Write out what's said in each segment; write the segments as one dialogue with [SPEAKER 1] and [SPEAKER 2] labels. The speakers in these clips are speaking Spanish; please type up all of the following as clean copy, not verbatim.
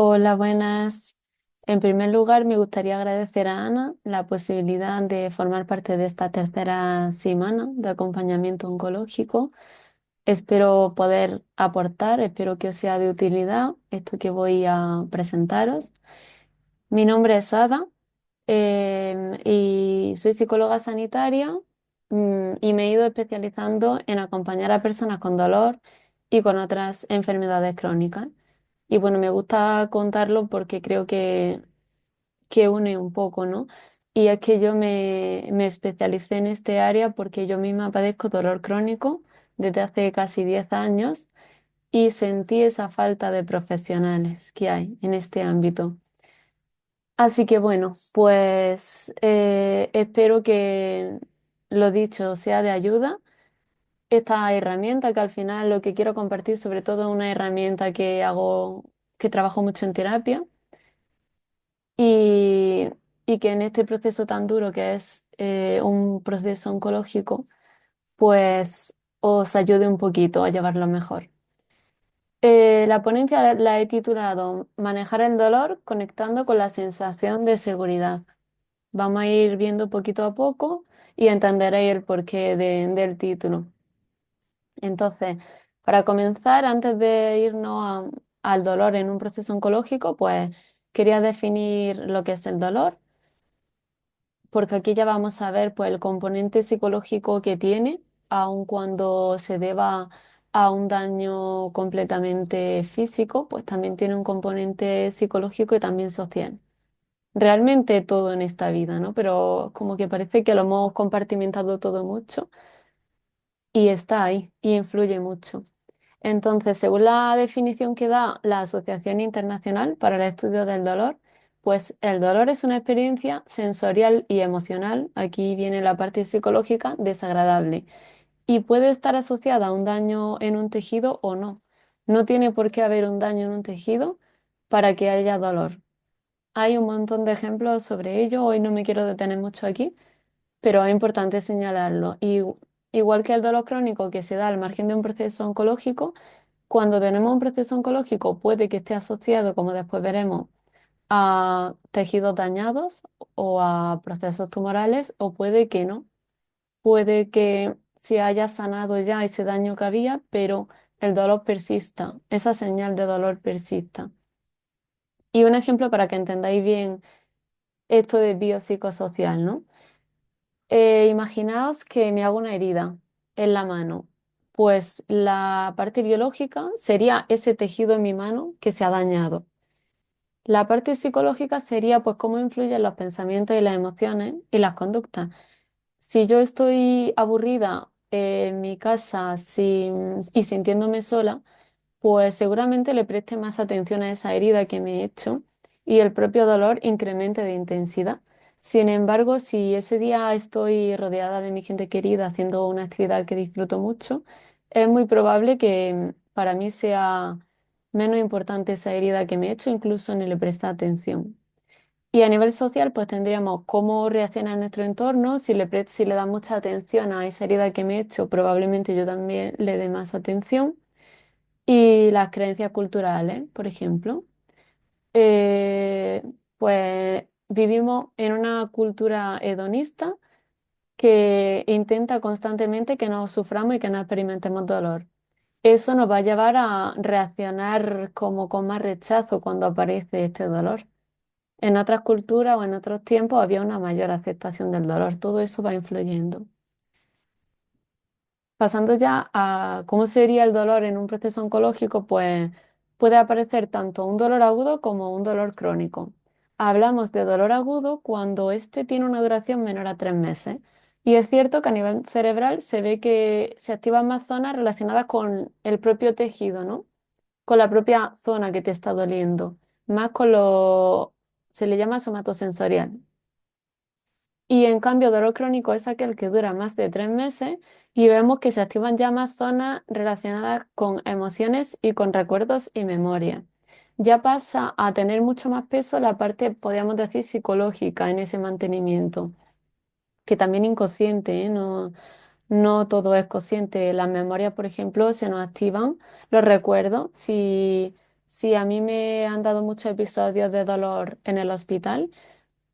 [SPEAKER 1] Hola, buenas. En primer lugar, me gustaría agradecer a Ana la posibilidad de formar parte de esta tercera semana de acompañamiento oncológico. Espero poder aportar, espero que os sea de utilidad esto que voy a presentaros. Mi nombre es Ada, y soy psicóloga sanitaria, y me he ido especializando en acompañar a personas con dolor y con otras enfermedades crónicas. Y bueno, me gusta contarlo porque creo que une un poco, ¿no? Y es que yo me especialicé en este área porque yo misma padezco dolor crónico desde hace casi 10 años y sentí esa falta de profesionales que hay en este ámbito. Así que bueno, pues espero que lo dicho sea de ayuda. Esta herramienta que al final lo que quiero compartir sobre todo es una herramienta que hago, que trabajo mucho en terapia y, y que en este proceso tan duro que es un proceso oncológico, pues os ayude un poquito a llevarlo mejor. La ponencia la he titulado Manejar el dolor conectando con la sensación de seguridad. Vamos a ir viendo poquito a poco y entenderéis el porqué del título. Entonces, para comenzar, antes de irnos al dolor en un proceso oncológico, pues quería definir lo que es el dolor, porque aquí ya vamos a ver pues, el componente psicológico que tiene, aun cuando se deba a un daño completamente físico, pues también tiene un componente psicológico y también social. Realmente todo en esta vida, ¿no? Pero como que parece que lo hemos compartimentado todo mucho y está ahí y influye mucho. Entonces, según la definición que da la Asociación Internacional para el Estudio del Dolor, pues el dolor es una experiencia sensorial y emocional, aquí viene la parte psicológica, desagradable, y puede estar asociada a un daño en un tejido o no. No tiene por qué haber un daño en un tejido para que haya dolor. Hay un montón de ejemplos sobre ello, hoy no me quiero detener mucho aquí, pero es importante señalarlo. Y igual que el dolor crónico que se da al margen de un proceso oncológico, cuando tenemos un proceso oncológico puede que esté asociado, como después veremos, a tejidos dañados o a procesos tumorales, o puede que no. Puede que se haya sanado ya ese daño que había, pero el dolor persista, esa señal de dolor persista. Y un ejemplo para que entendáis bien esto de biopsicosocial, ¿no? Imaginaos que me hago una herida en la mano. Pues la parte biológica sería ese tejido en mi mano que se ha dañado. La parte psicológica sería pues cómo influyen los pensamientos y las emociones y las conductas. Si yo estoy aburrida en mi casa y sintiéndome sola, pues seguramente le preste más atención a esa herida que me he hecho y el propio dolor incremente de intensidad. Sin embargo, si ese día estoy rodeada de mi gente querida haciendo una actividad que disfruto mucho, es muy probable que para mí sea menos importante esa herida que me he hecho, incluso ni le presta atención. Y a nivel social, pues tendríamos cómo reacciona nuestro entorno. Si le da mucha atención a esa herida que me he hecho, probablemente yo también le dé más atención. Y las creencias culturales, por ejemplo. Eh, pues vivimos en una cultura hedonista que intenta constantemente que no suframos y que no experimentemos dolor. Eso nos va a llevar a reaccionar como con más rechazo cuando aparece este dolor. En otras culturas o en otros tiempos había una mayor aceptación del dolor. Todo eso va influyendo. Pasando ya a cómo sería el dolor en un proceso oncológico, pues puede aparecer tanto un dolor agudo como un dolor crónico. Hablamos de dolor agudo cuando este tiene una duración menor a 3 meses. Y es cierto que a nivel cerebral se ve que se activan más zonas relacionadas con el propio tejido, ¿no? Con la propia zona que te está doliendo. Más con lo... se le llama somatosensorial. Y en cambio, dolor crónico es aquel que dura más de 3 meses y vemos que se activan ya más zonas relacionadas con emociones y con recuerdos y memoria. Ya pasa a tener mucho más peso la parte, podríamos decir, psicológica en ese mantenimiento, que también inconsciente, ¿eh? No, no todo es consciente. Las memorias, por ejemplo, se nos activan, los recuerdos, si si a mí me han dado muchos episodios de dolor en el hospital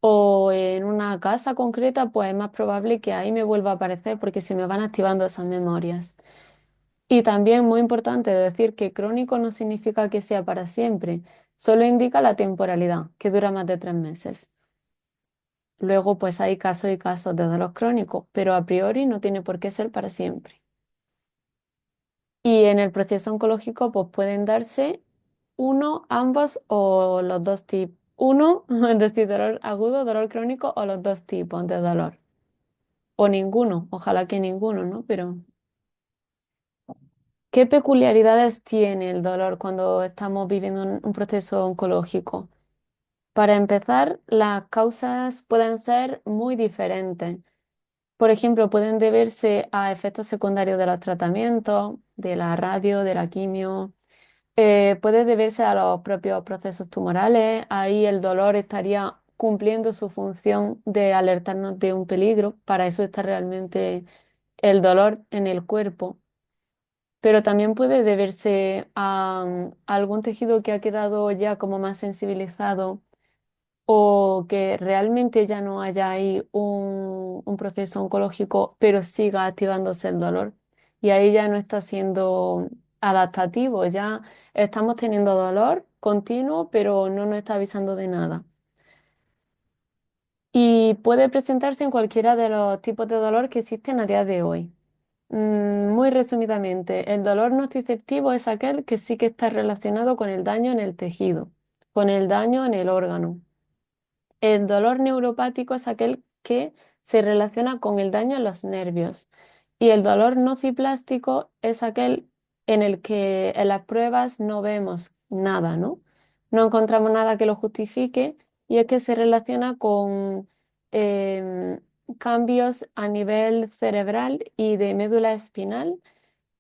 [SPEAKER 1] o en una casa concreta, pues es más probable que ahí me vuelva a aparecer porque se me van activando esas memorias. Y también muy importante decir que crónico no significa que sea para siempre, solo indica la temporalidad, que dura más de 3 meses. Luego, pues hay casos y casos de dolor crónico, pero a priori no tiene por qué ser para siempre. Y en el proceso oncológico, pues pueden darse uno, ambos o los dos tipos. Uno, es decir, dolor agudo, dolor crónico o los dos tipos de dolor. O ninguno, ojalá que ninguno, ¿no? Pero, ¿qué peculiaridades tiene el dolor cuando estamos viviendo un proceso oncológico? Para empezar, las causas pueden ser muy diferentes. Por ejemplo, pueden deberse a efectos secundarios de los tratamientos, de la radio, de la quimio. Puede deberse a los propios procesos tumorales. Ahí el dolor estaría cumpliendo su función de alertarnos de un peligro. Para eso está realmente el dolor en el cuerpo. Pero también puede deberse a algún tejido que ha quedado ya como más sensibilizado o que realmente ya no haya ahí un proceso oncológico, pero siga activándose el dolor. Y ahí ya no está siendo adaptativo, ya estamos teniendo dolor continuo, pero no nos está avisando de nada. Y puede presentarse en cualquiera de los tipos de dolor que existen a día de hoy. Muy resumidamente, el dolor nociceptivo es aquel que sí que está relacionado con el daño en el tejido, con el daño en el órgano. El dolor neuropático es aquel que se relaciona con el daño en los nervios y el dolor nociplástico es aquel en el que en las pruebas no vemos nada, ¿no? No encontramos nada que lo justifique y es que se relaciona con em, cambios a nivel cerebral y de médula espinal,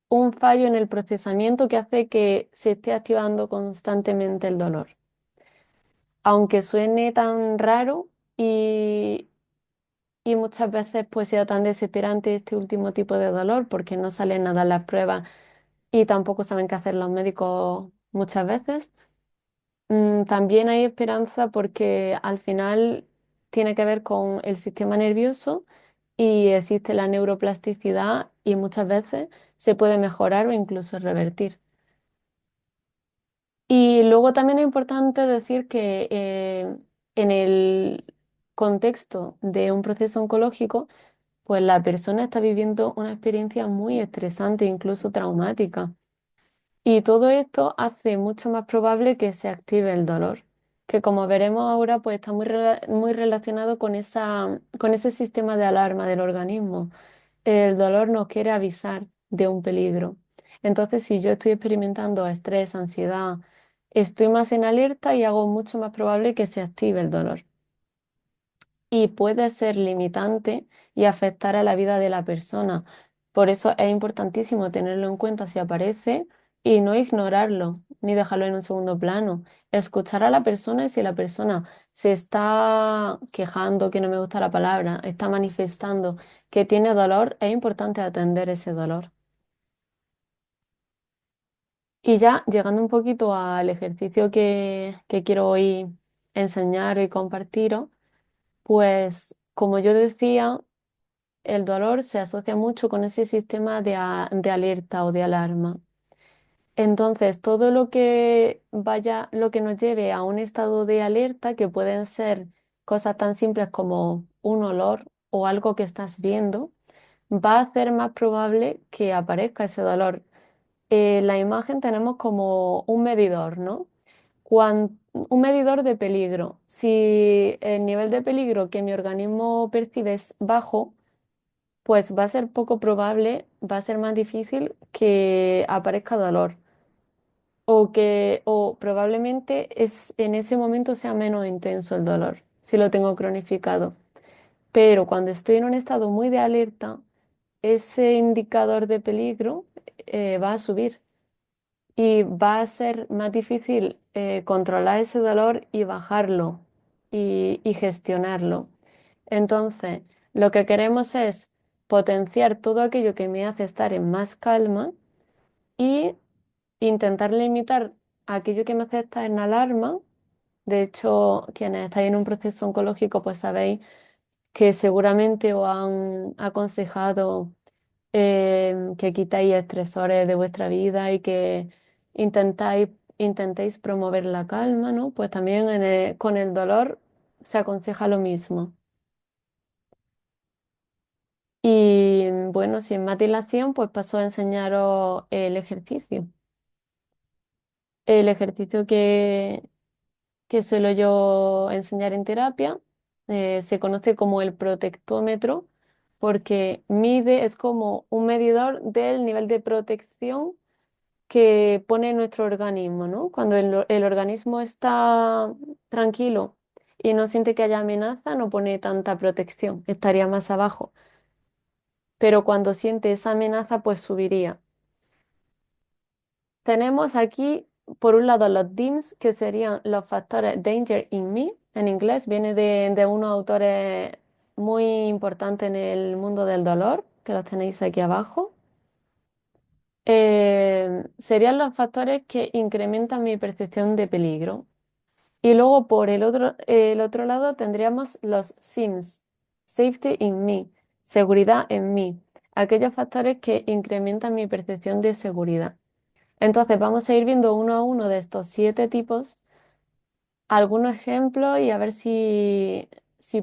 [SPEAKER 1] un fallo en el procesamiento que hace que se esté activando constantemente el dolor. Aunque suene tan raro y, y muchas veces pues sea tan desesperante este último tipo de dolor porque no sale nada en las pruebas y tampoco saben qué hacer los médicos muchas veces, también hay esperanza porque al final tiene que ver con el sistema nervioso y existe la neuroplasticidad y muchas veces se puede mejorar o incluso revertir. Y luego también es importante decir que en el contexto de un proceso oncológico, pues la persona está viviendo una experiencia muy estresante, incluso traumática. Y todo esto hace mucho más probable que se active el dolor, que como veremos ahora, pues está muy relacionado con ese sistema de alarma del organismo. El dolor nos quiere avisar de un peligro. Entonces, si yo estoy experimentando estrés, ansiedad, estoy más en alerta y hago mucho más probable que se active el dolor. Y puede ser limitante y afectar a la vida de la persona. Por eso es importantísimo tenerlo en cuenta si aparece y no ignorarlo, ni dejarlo en un segundo plano. Escuchar a la persona y si la persona se está quejando, que no me gusta la palabra, está manifestando que tiene dolor, es importante atender ese dolor. Y ya llegando un poquito al ejercicio que quiero hoy enseñar y compartiros, pues como yo decía, el dolor se asocia mucho con ese sistema de alerta o de alarma. Entonces, todo lo que vaya, lo que nos lleve a un estado de alerta, que pueden ser cosas tan simples como un olor o algo que estás viendo, va a hacer más probable que aparezca ese dolor. En la imagen tenemos como un medidor, ¿no? Un medidor de peligro. Si el nivel de peligro que mi organismo percibe es bajo, pues va a ser poco probable, va a ser más difícil que aparezca dolor o probablemente en ese momento sea menos intenso el dolor, si lo tengo cronificado. Pero cuando estoy en un estado muy de alerta, ese indicador de peligro va a subir y va a ser más difícil controlar ese dolor y bajarlo y gestionarlo. Entonces, lo que queremos es potenciar todo aquello que me hace estar en más calma y intentar limitar aquello que me hace estar en alarma. De hecho, quienes estáis en un proceso oncológico, pues sabéis que seguramente os han aconsejado que quitéis estresores de vuestra vida y que intentáis, intentéis promover la calma, ¿no? Pues también con el dolor se aconseja lo mismo. Y bueno, si en más dilación, pues paso a enseñaros el ejercicio. El ejercicio que suelo yo enseñar en terapia se conoce como el protectómetro porque mide, es como un medidor del nivel de protección que pone nuestro organismo, ¿no? Cuando el organismo está tranquilo y no siente que haya amenaza, no pone tanta protección, estaría más abajo. Pero cuando siente esa amenaza, pues subiría. Tenemos aquí, por un lado, los DIMS, que serían los factores Danger in Me. En inglés viene de unos autores muy importantes en el mundo del dolor, que los tenéis aquí abajo. Serían los factores que incrementan mi percepción de peligro. Y luego por el otro lado tendríamos los SIMS, Safety in Me, seguridad en mí, aquellos factores que incrementan mi percepción de seguridad. Entonces vamos a ir viendo uno a uno de estos 7 tipos, algunos ejemplos y a ver si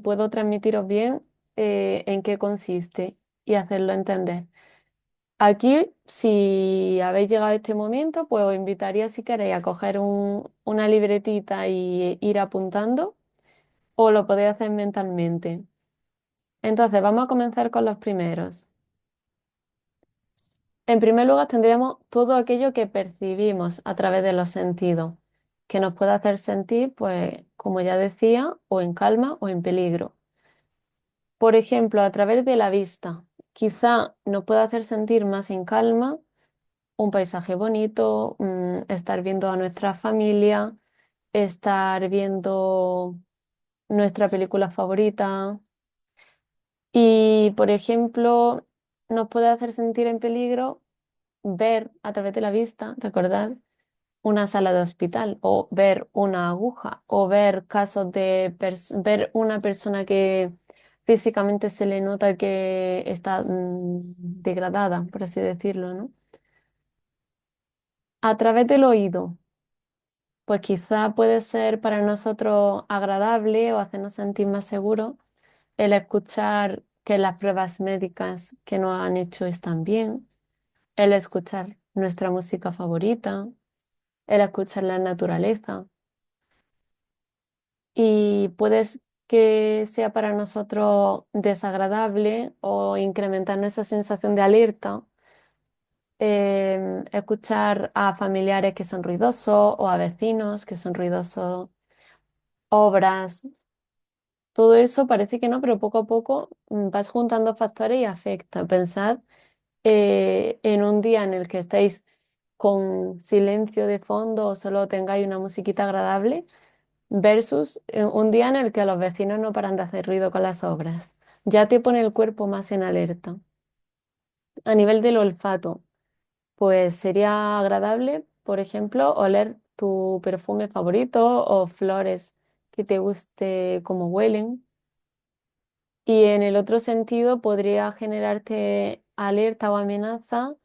[SPEAKER 1] puedo transmitiros bien en qué consiste y hacerlo entender. Aquí, si habéis llegado a este momento, pues os invitaría si queréis a coger una libretita y ir apuntando o lo podéis hacer mentalmente. Entonces, vamos a comenzar con los primeros. En primer lugar, tendríamos todo aquello que percibimos a través de los sentidos, que nos puede hacer sentir, pues, como ya decía, o en calma o en peligro. Por ejemplo, a través de la vista, quizá nos pueda hacer sentir más en calma un paisaje bonito, estar viendo a nuestra familia, estar viendo nuestra película favorita. Y, por ejemplo, nos puede hacer sentir en peligro ver a través de la vista, recordad, una sala de hospital o ver una aguja o ver casos de ver una persona que físicamente se le nota que está degradada, por así decirlo, ¿no? A través del oído, pues quizá puede ser para nosotros agradable o hacernos sentir más seguros el escuchar que las pruebas médicas que nos han hecho están bien, el escuchar nuestra música favorita, el escuchar la naturaleza. Y que sea para nosotros desagradable o incrementar esa sensación de alerta, escuchar a familiares que son ruidosos o a vecinos que son ruidosos, obras, todo eso parece que no, pero poco a poco vas juntando factores y afecta. Pensad en un día en el que estáis con silencio de fondo o solo tengáis una musiquita agradable versus un día en el que los vecinos no paran de hacer ruido con las obras. Ya te pone el cuerpo más en alerta. A nivel del olfato, pues sería agradable, por ejemplo, oler tu perfume favorito o flores que te guste cómo huelen. Y en el otro sentido podría generarte alerta o amenaza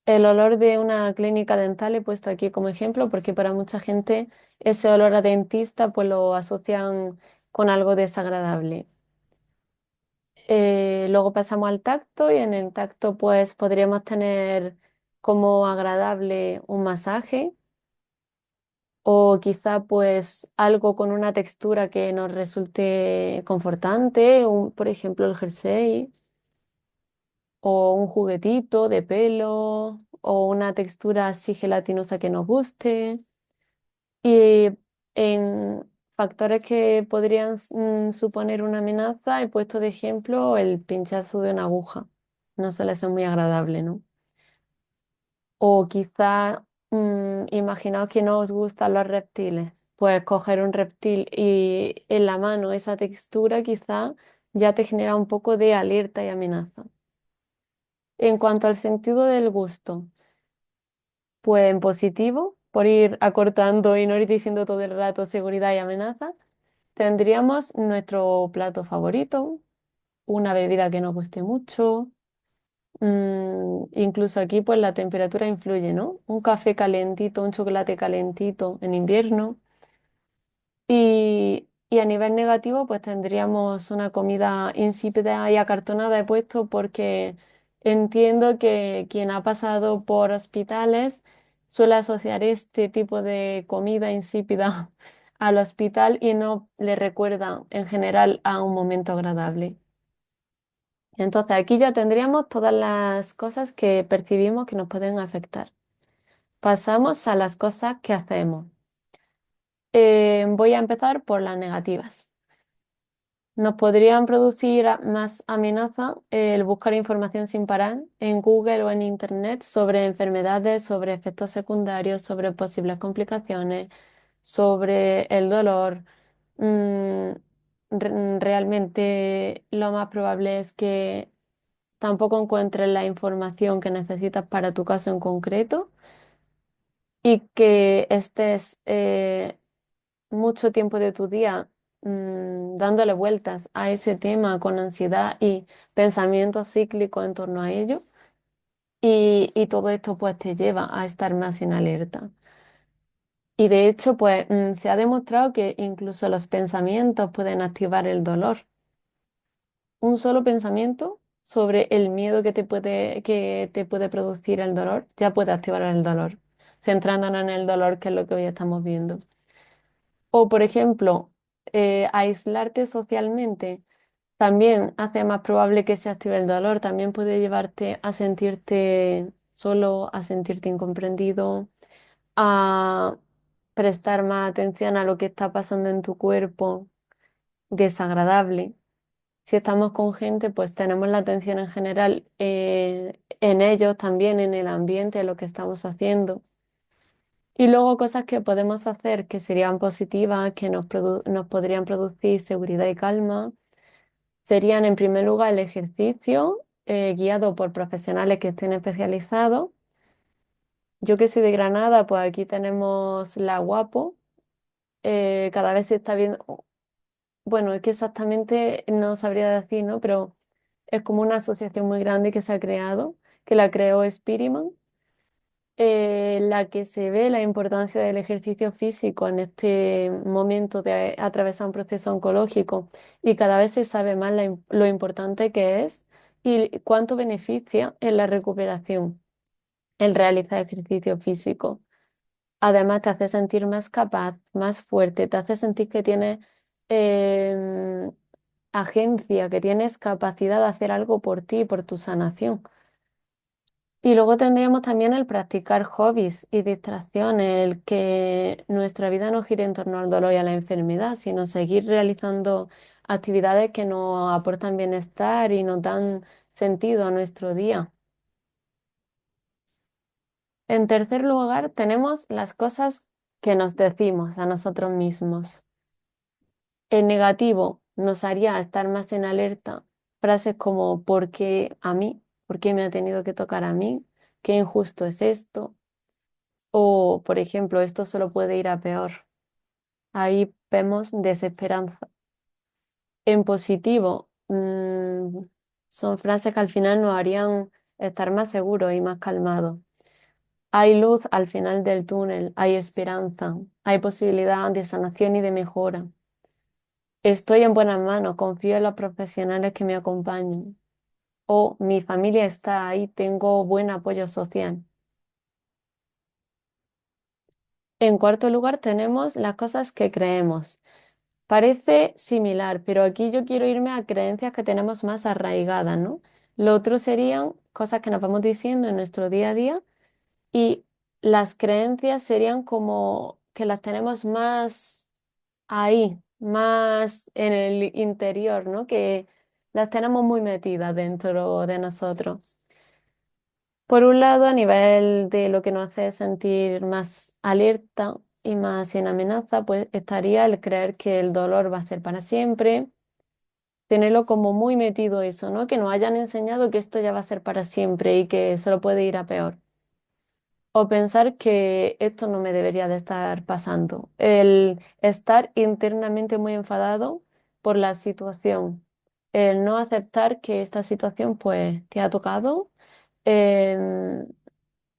[SPEAKER 1] el olor de una clínica dental, he puesto aquí como ejemplo, porque para mucha gente ese olor a dentista pues lo asocian con algo desagradable. Luego pasamos al tacto y en el tacto pues podríamos tener como agradable un masaje o quizá pues algo con una textura que nos resulte confortante, por ejemplo el jersey o un juguetito de pelo o una textura así gelatinosa que nos guste. Y en factores que podrían suponer una amenaza, he puesto de ejemplo el pinchazo de una aguja. No suele ser muy agradable, ¿no? O quizá imaginaos que no os gustan los reptiles. Pues coger un reptil y en la mano esa textura quizá ya te genera un poco de alerta y amenaza. En cuanto al sentido del gusto, pues en positivo. por ir acortando y no ir diciendo todo el rato seguridad y amenaza, tendríamos nuestro plato favorito, una bebida que no cueste mucho. Incluso aquí pues la temperatura influye, ¿no? Un café calentito, un chocolate calentito en invierno. Y a nivel negativo, pues tendríamos una comida insípida y acartonada, he puesto, porque entiendo que quien ha pasado por hospitales suele asociar este tipo de comida insípida al hospital y no le recuerda en general a un momento agradable. Entonces aquí ya tendríamos todas las cosas que percibimos que nos pueden afectar. Pasamos a las cosas que hacemos. Voy a empezar por las negativas. Nos podrían producir más amenaza el buscar información sin parar en Google o en Internet sobre enfermedades, sobre efectos secundarios, sobre posibles complicaciones, sobre el dolor. Mm, Realmente lo más probable es que tampoco encuentres la información que necesitas para tu caso en concreto y que estés mucho tiempo de tu día dándole vueltas a ese tema con ansiedad y pensamiento cíclico en torno a ello. Y todo esto pues te lleva a estar más en alerta. Y de hecho pues se ha demostrado que incluso los pensamientos pueden activar el dolor. Un solo pensamiento sobre el miedo que te puede producir el dolor ya puede activar el dolor, centrándonos en el dolor, que es lo que hoy estamos viendo. O, por ejemplo, aislarte socialmente también hace más probable que se active el dolor, también puede llevarte a sentirte solo, a sentirte incomprendido, a prestar más atención a lo que está pasando en tu cuerpo, desagradable. Si estamos con gente, pues tenemos la atención en general en ellos, también en el ambiente, en lo que estamos haciendo. Y luego cosas que podemos hacer que serían positivas, que nos podrían producir seguridad y calma, serían en primer lugar el ejercicio guiado por profesionales que estén especializados. Yo que soy de Granada, pues aquí tenemos la Guapo. Cada vez se está viendo, bueno, es que exactamente no sabría decir, ¿no? Pero es como una asociación muy grande que se ha creado, que la creó Spiriman, la que se ve la importancia del ejercicio físico en este momento de atravesar un proceso oncológico y cada vez se sabe más lo importante que es y cuánto beneficia en la recuperación el realizar ejercicio físico. Además, te hace sentir más capaz, más fuerte, te hace sentir que tienes em, agencia, que tienes capacidad de hacer algo por ti, por tu sanación. Y luego tendríamos también el practicar hobbies y distracciones, el que nuestra vida no gire en torno al dolor y a la enfermedad, sino seguir realizando actividades que nos aportan bienestar y nos dan sentido a nuestro día. En tercer lugar, tenemos las cosas que nos decimos a nosotros mismos. En negativo, nos haría estar más en alerta frases como ¿por qué a mí? ¿Por qué me ha tenido que tocar a mí? ¿Qué injusto es esto? O, por ejemplo, esto solo puede ir a peor. Ahí vemos desesperanza. En positivo, son frases que al final nos harían estar más seguros y más calmados. Hay luz al final del túnel, hay esperanza, hay posibilidad de sanación y de mejora. Estoy en buenas manos, confío en los profesionales que me acompañan. O mi familia está ahí, tengo buen apoyo social. En cuarto lugar, tenemos las cosas que creemos. Parece similar, pero aquí yo quiero irme a creencias que tenemos más arraigadas, ¿no? Lo otro serían cosas que nos vamos diciendo en nuestro día a día y las creencias serían como que las tenemos más ahí, más en el interior, ¿no? Que las tenemos muy metidas dentro de nosotros. Por un lado, a nivel de lo que nos hace sentir más alerta y más sin amenaza, pues estaría el creer que el dolor va a ser para siempre, tenerlo como muy metido eso, ¿no? Que nos hayan enseñado que esto ya va a ser para siempre y que solo puede ir a peor. o pensar que esto no me debería de estar pasando. El estar internamente muy enfadado por la situación. El no aceptar que esta situación pues te ha tocado. em,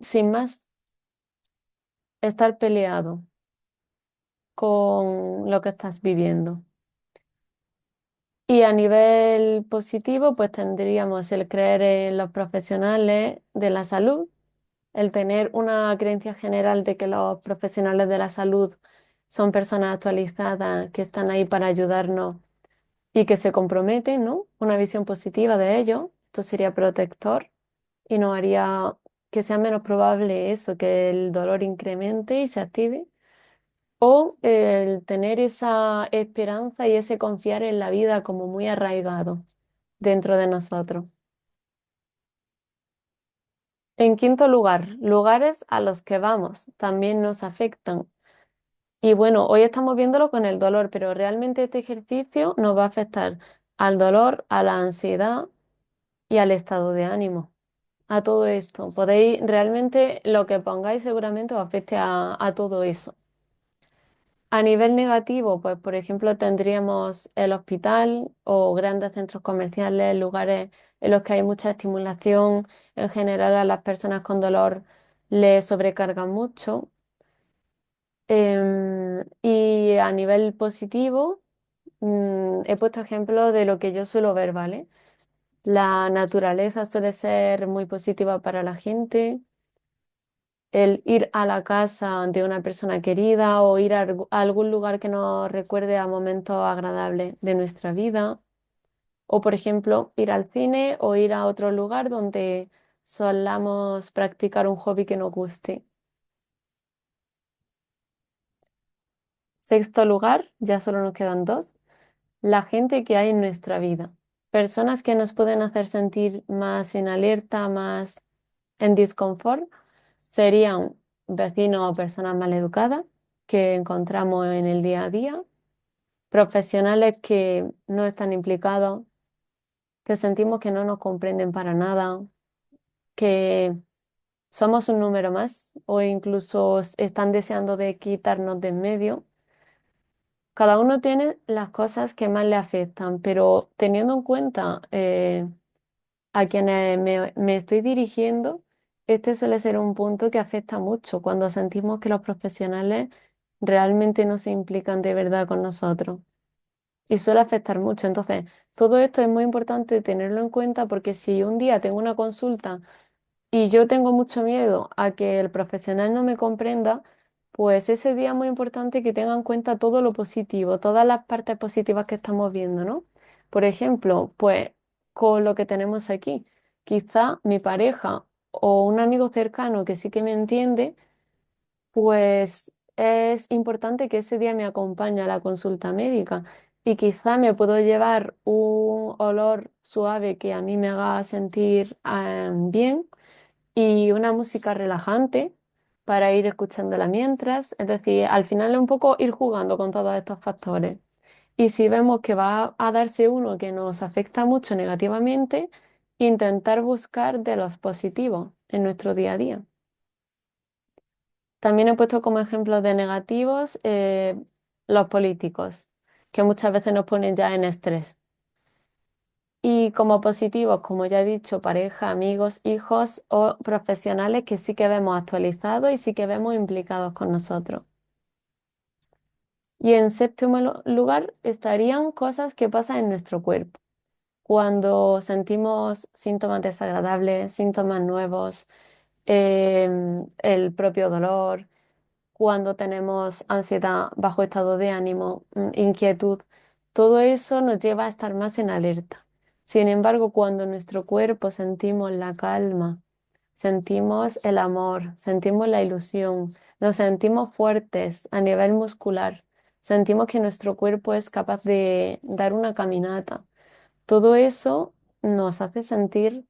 [SPEAKER 1] Sin más, estar peleado con lo que estás viviendo. Y a nivel positivo, pues tendríamos el creer en los profesionales de la salud, el tener una creencia general de que los profesionales de la salud son personas actualizadas que están ahí para ayudarnos y que se comprometen, ¿no? Una visión positiva de ellos. Esto sería protector y nos haría que sea menos probable eso, que el dolor incremente y se active. O el tener esa esperanza y ese confiar en la vida como muy arraigado dentro de nosotros. En quinto lugar, lugares a los que vamos también nos afectan. Y bueno, hoy estamos viéndolo con el dolor, pero realmente este ejercicio nos va a afectar al dolor, a la ansiedad y al estado de ánimo. A todo esto. Podéis, realmente lo que pongáis seguramente os afecte a todo eso. A nivel negativo, pues por ejemplo tendríamos el hospital o grandes centros comerciales, lugares en los que hay mucha estimulación. En general a las personas con dolor les sobrecargan mucho. Y a nivel positivo, he puesto ejemplos de lo que yo suelo ver, ¿vale? La naturaleza suele ser muy positiva para la gente. El ir a la casa de una persona querida o ir a algún lugar que nos recuerde a momentos agradables de nuestra vida. O, por ejemplo, ir al cine o ir a otro lugar donde solamos practicar un hobby que nos guste. Sexto lugar, ya solo nos quedan dos, la gente que hay en nuestra vida. Personas que nos pueden hacer sentir más en alerta, más en disconfort, serían vecinos o personas maleducadas que encontramos en el día a día, profesionales que no están implicados, que sentimos que no nos comprenden para nada, que somos un número más o incluso están deseando de quitarnos de en medio. Cada uno tiene las cosas que más le afectan, pero teniendo en cuenta a quienes me estoy dirigiendo, este suele ser un punto que afecta mucho cuando sentimos que los profesionales realmente no se implican de verdad con nosotros. Y suele afectar mucho. Entonces, todo esto es muy importante tenerlo en cuenta porque si un día tengo una consulta y yo tengo mucho miedo a que el profesional no me comprenda, pues ese día es muy importante que tenga en cuenta todo lo positivo, todas las partes positivas que estamos viendo, ¿no? Por ejemplo, pues con lo que tenemos aquí, quizá mi pareja o un amigo cercano que sí que me entiende, pues es importante que ese día me acompañe a la consulta médica y quizá me puedo llevar un olor suave que a mí me haga sentir bien y una música relajante para ir escuchándola mientras. Es decir, al final es un poco ir jugando con todos estos factores. Y si vemos que va a darse uno que nos afecta mucho negativamente, intentar buscar de los positivos en nuestro día a día. También he puesto como ejemplos de negativos los políticos, que muchas veces nos ponen ya en estrés. Y como positivos, como ya he dicho, pareja, amigos, hijos o profesionales que sí que vemos actualizados y sí que vemos implicados con nosotros. Y en séptimo lugar estarían cosas que pasan en nuestro cuerpo. Cuando sentimos síntomas desagradables, síntomas nuevos, el propio dolor, cuando tenemos ansiedad, bajo estado de ánimo, inquietud, todo eso nos lleva a estar más en alerta. Sin embargo, cuando en nuestro cuerpo sentimos la calma, sentimos el amor, sentimos la ilusión, nos sentimos fuertes a nivel muscular, sentimos que nuestro cuerpo es capaz de dar una caminata, todo eso nos hace sentir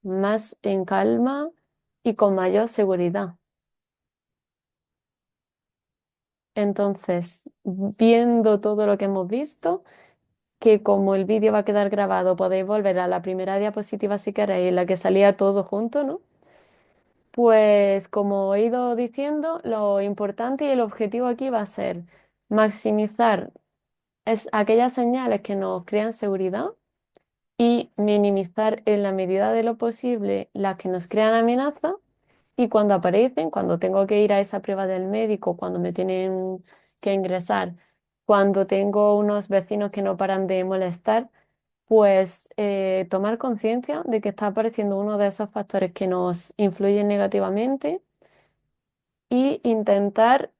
[SPEAKER 1] más en calma y con mayor seguridad. Entonces, viendo todo lo que hemos visto, que como el vídeo va a quedar grabado, podéis volver a la primera diapositiva si queréis, en la que salía todo junto, ¿no? Pues como he ido diciendo, lo importante y el objetivo aquí va a ser maximizar aquellas señales que nos crean seguridad y minimizar en la medida de lo posible las que nos crean amenaza. Y cuando aparecen, cuando tengo que ir a esa prueba del médico, cuando me tienen que ingresar, cuando tengo unos vecinos que no paran de molestar, pues tomar conciencia de que está apareciendo uno de esos factores que nos influyen negativamente y intentar,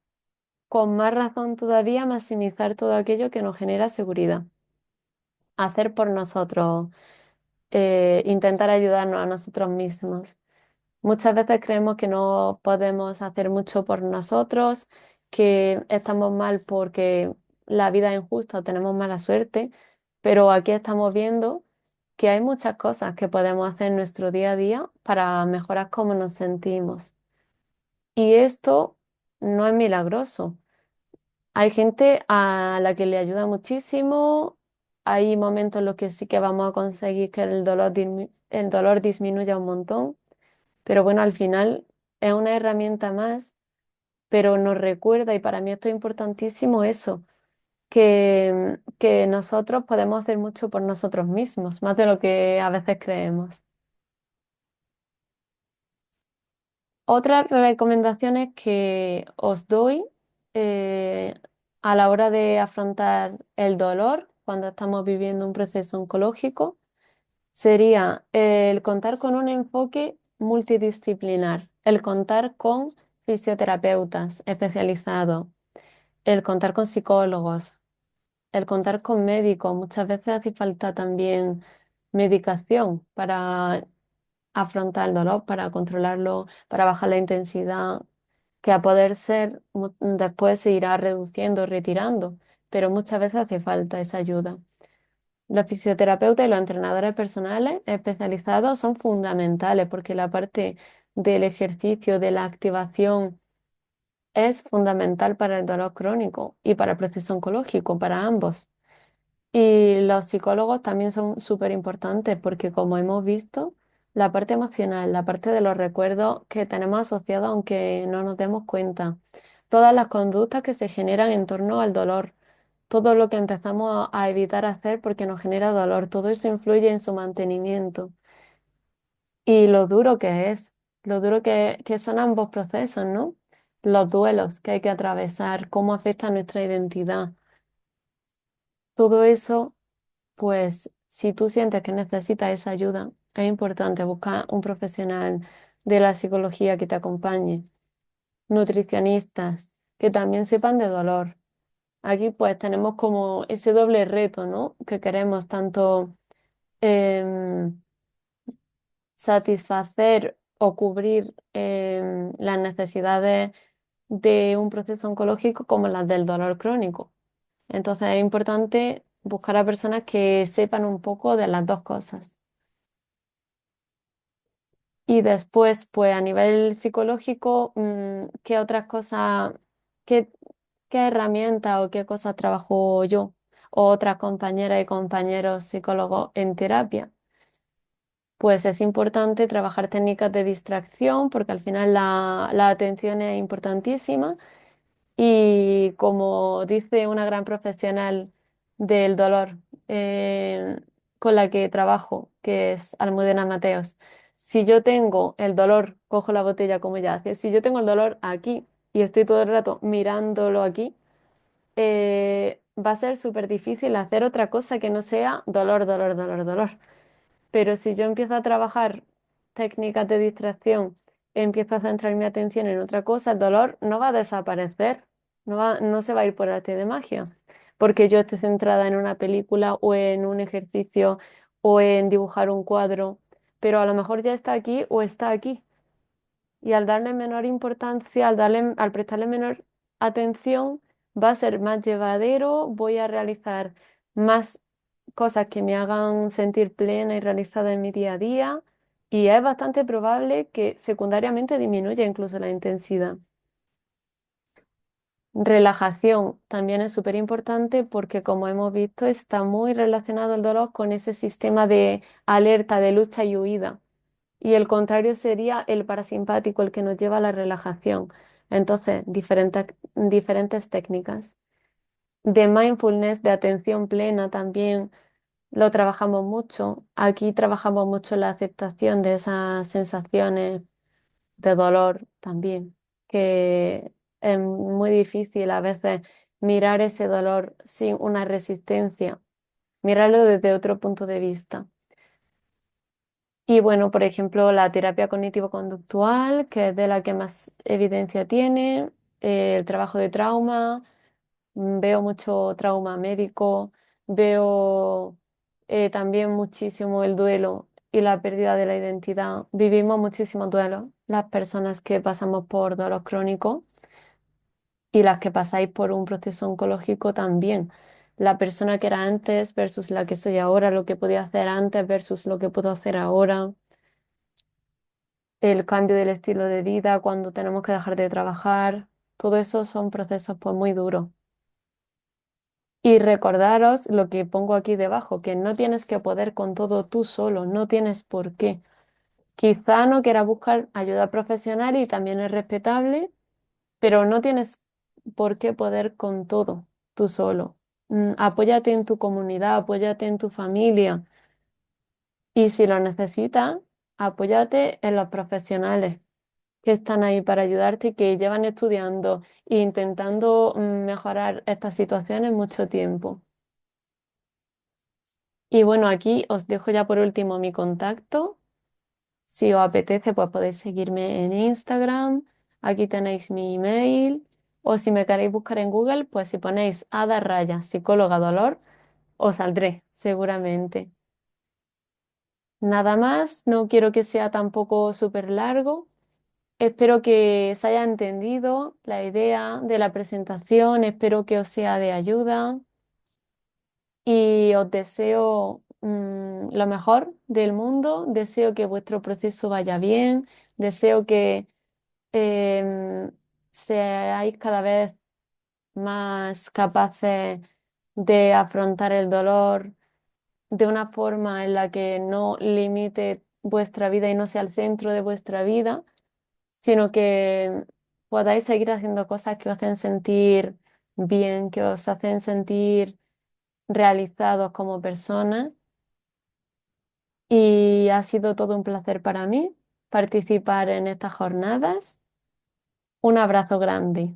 [SPEAKER 1] con más razón todavía, maximizar todo aquello que nos genera seguridad. Hacer por nosotros, intentar ayudarnos a nosotros mismos. Muchas veces creemos que no podemos hacer mucho por nosotros, que estamos mal porque la vida es injusta o tenemos mala suerte, pero aquí estamos viendo que hay muchas cosas que podemos hacer en nuestro día a día para mejorar cómo nos sentimos. Y esto no es milagroso. Hay gente a la que le ayuda muchísimo, hay momentos en los que sí que vamos a conseguir que el dolor disminuya un montón, pero bueno, al final es una herramienta más, pero nos recuerda, y para mí esto es importantísimo eso, que nosotros podemos hacer mucho por nosotros mismos, más de lo que a veces creemos. Otras recomendaciones que os doy eh, a la hora de afrontar el dolor cuando estamos viviendo un proceso oncológico sería el contar con un enfoque multidisciplinar, el contar con fisioterapeutas especializados, el contar con psicólogos, el contar con médicos. Muchas veces hace falta también medicación para afrontar el dolor, para controlarlo, para bajar la intensidad, que a poder ser después se irá reduciendo, retirando, pero muchas veces hace falta esa ayuda. Los fisioterapeutas y los entrenadores personales especializados son fundamentales porque la parte del ejercicio, de la activación, es fundamental para el dolor crónico y para el proceso oncológico, para ambos. Y los psicólogos también son súper importantes porque, como hemos visto, la parte emocional, la parte de los recuerdos que tenemos asociados aunque no nos demos cuenta, todas las conductas que se generan en torno al dolor, todo lo que empezamos a evitar hacer porque nos genera dolor, todo eso influye en su mantenimiento. Y lo duro que es, lo duro que son ambos procesos, ¿no? Los duelos que hay que atravesar, cómo afecta nuestra identidad. Todo eso, pues si tú sientes que necesitas esa ayuda, es importante buscar un profesional de la psicología que te acompañe, nutricionistas que también sepan de dolor. Aquí pues tenemos como ese doble reto, ¿no? Que queremos tanto em, satisfacer o cubrir las necesidades de un proceso oncológico como las del dolor crónico. Entonces es importante buscar a personas que sepan un poco de las dos cosas. Y después, pues a nivel psicológico, ¿qué otras cosas, qué, qué herramientas o qué cosas trabajo yo o otras compañeras y compañeros psicólogos en terapia? Pues es importante trabajar técnicas de distracción porque al final la atención es importantísima y como dice una gran profesional del dolor con la que trabajo, que es Almudena Mateos, si yo tengo el dolor, cojo la botella como ella hace, si yo tengo el dolor aquí y estoy todo el rato mirándolo aquí, va a ser súper difícil hacer otra cosa que no sea dolor, dolor, dolor, dolor. Pero si yo empiezo a trabajar técnicas de distracción, empiezo a centrar mi atención en otra cosa, el dolor no va a desaparecer, no se va a ir por arte de magia, porque yo esté centrada en una película o en un ejercicio o en dibujar un cuadro, pero a lo mejor ya está aquí o está aquí. Y al darle menor importancia, al prestarle menor atención, va a ser más llevadero, voy a realizar más cosas que me hagan sentir plena y realizada en mi día a día, y es bastante probable que secundariamente disminuya incluso la intensidad. Relajación también es súper importante porque, como hemos visto, está muy relacionado el dolor con ese sistema de alerta, de lucha y huida. y el contrario sería el parasimpático, el que nos lleva a la relajación. Entonces, diferentes técnicas. De mindfulness, de atención plena también lo trabajamos mucho. Aquí trabajamos mucho la aceptación de esas sensaciones de dolor también, que es muy difícil a veces mirar ese dolor sin una resistencia, mirarlo desde otro punto de vista. Y bueno, por ejemplo, la terapia cognitivo-conductual, que es de la que más evidencia tiene, el trabajo de trauma, veo mucho trauma médico, veo también muchísimo el duelo y la pérdida de la identidad. Vivimos muchísimo duelo, las personas que pasamos por dolor crónico y las que pasáis por un proceso oncológico también. La persona que era antes versus la que soy ahora, lo que podía hacer antes versus lo que puedo hacer ahora, el cambio del estilo de vida, cuando tenemos que dejar de trabajar, todo eso son procesos pues muy duros. Y recordaros lo que pongo aquí debajo, que no tienes que poder con todo tú solo, no tienes por qué. Quizá no quieras buscar ayuda profesional y también es respetable, pero no tienes por qué poder con todo tú solo. Apóyate en tu comunidad, apóyate en tu familia y si lo necesitas, apóyate en los profesionales que están ahí para ayudarte y que llevan estudiando e intentando mejorar estas situaciones mucho tiempo. Y bueno, aquí os dejo ya por último mi contacto. Si os apetece, pues podéis seguirme en Instagram. Aquí tenéis mi email. O si me queréis buscar en Google, pues si ponéis Ada Raya, psicóloga dolor, os saldré seguramente. Nada más, no quiero que sea tampoco súper largo. Espero que se haya entendido la idea de la presentación, espero que os sea de ayuda y os deseo lo mejor del mundo, deseo que vuestro proceso vaya bien, deseo que em, seáis cada vez más capaces de afrontar el dolor de una forma en la que no limite vuestra vida y no sea el centro de vuestra vida, sino que podáis seguir haciendo cosas que os hacen sentir bien, que os hacen sentir realizados como personas. Y ha sido todo un placer para mí participar en estas jornadas. Un abrazo grande.